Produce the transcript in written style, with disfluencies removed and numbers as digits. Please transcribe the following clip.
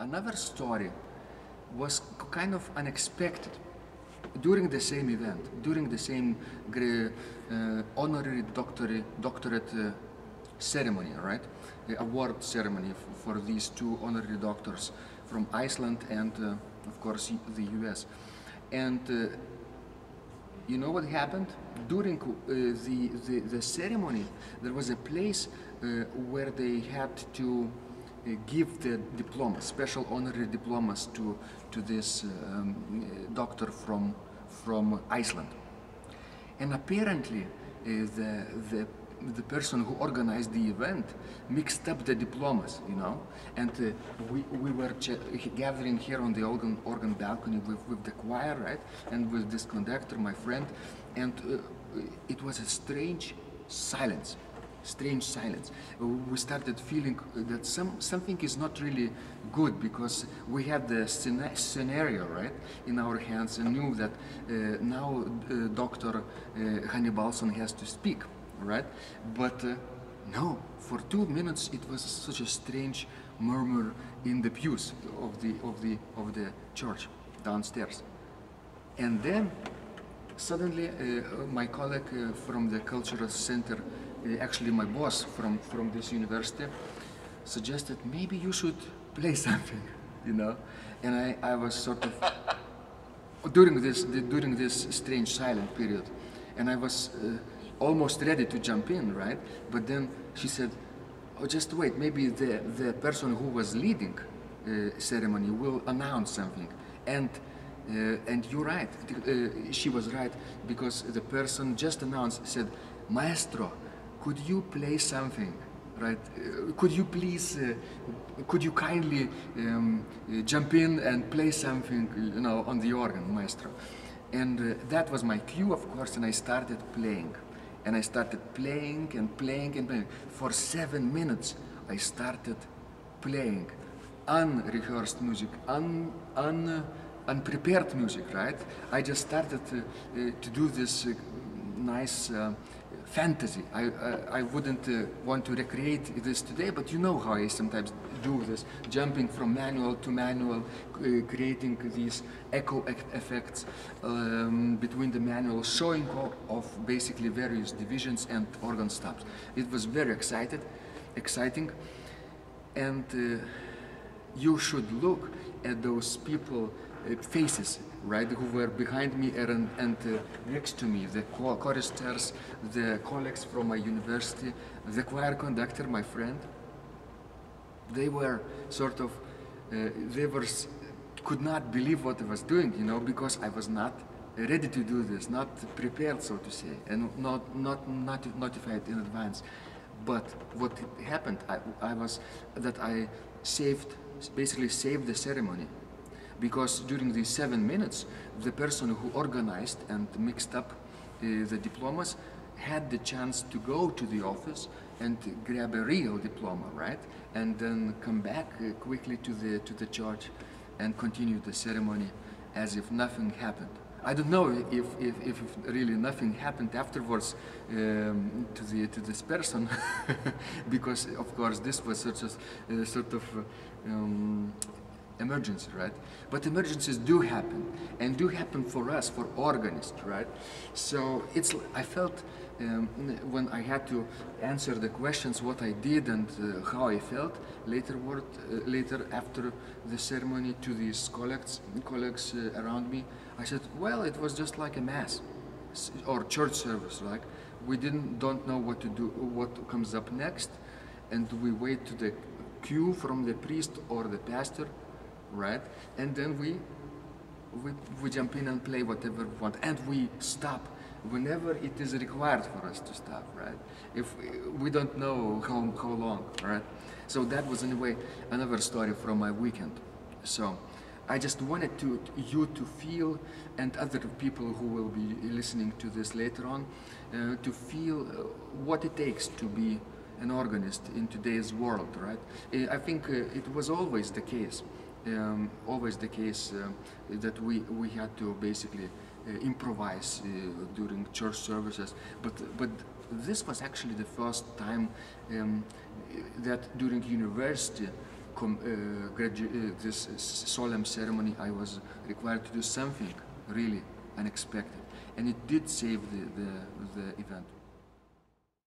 Another story was kind of unexpected. During the same event, during the same honorary doctorate ceremony, right? The award ceremony for these two honorary doctors from Iceland and, of course, the US. And you know what happened? During the ceremony, there was a place where they had to give the diplomas, special honorary diplomas to this doctor from Iceland. And apparently the person who organized the event mixed up the diplomas, you know, and we were gathering here on the organ balcony with the choir, right, and with this conductor, my friend, and it was a strange silence. We started feeling that something is not really good, because we had the scenario, right, in our hands, and knew that now Dr. Hannibalson has to speak, right? But no, for 2 minutes it was such a strange murmur in the pews of the church downstairs, and then suddenly my colleague from the cultural center, actually my boss from this university, suggested maybe you should play something, you know, and I was sort of during this strange silent period, and I was almost ready to jump in, right? But then she said, "Oh, just wait, maybe the person who was leading ceremony will announce something," and you're right, she was right, because the person just announced, said, "Maestro, could you play something, right? Could you please, could you kindly jump in and play something, you know, on the organ, maestro?" And that was my cue, of course, and I started playing. And I started playing and playing and playing. For 7 minutes, I started playing unrehearsed music, unprepared music, right? I just started to do this nice fantasy. I wouldn't want to recreate this today, but you know how I sometimes do this, jumping from manual to manual, creating these echo effects between the manuals, showing off basically various divisions and organ stops. It was very exciting, and you should look at those people faces, right, who were behind me and next to me, the choristers, the colleagues from my university, the choir conductor, my friend. They were sort of, could not believe what I was doing, you know, because I was not ready to do this, not prepared, so to say, and not notified in advance. But what happened, I basically saved the ceremony. Because during these 7 minutes, the person who organized and mixed up the diplomas had the chance to go to the office and grab a real diploma, right? And then come back quickly to the church and continue the ceremony as if nothing happened. I don't know if really nothing happened afterwards to this person, because of course this was such a sort of emergency, right? But emergencies do happen, and do happen for us, for organists, right? So I felt when I had to answer the questions what I did and how I felt later after the ceremony to these colleagues around me, I said, well, it was just like a mass or church service, like we don't know what to do, what comes up next, and we wait to the cue from the priest or the pastor, right? And then we jump in and play whatever we want, and we stop whenever it is required for us to stop, right? If we don't know how long, right? So that was in a way another story from my weekend. So I just wanted you to feel, and other people who will be listening to this later on, to feel what it takes to be an organist in today's world, right? I think it was always the case. That we had to basically improvise during church services, but this was actually the first time that during university this solemn ceremony, I was required to do something really unexpected, and it did save the event.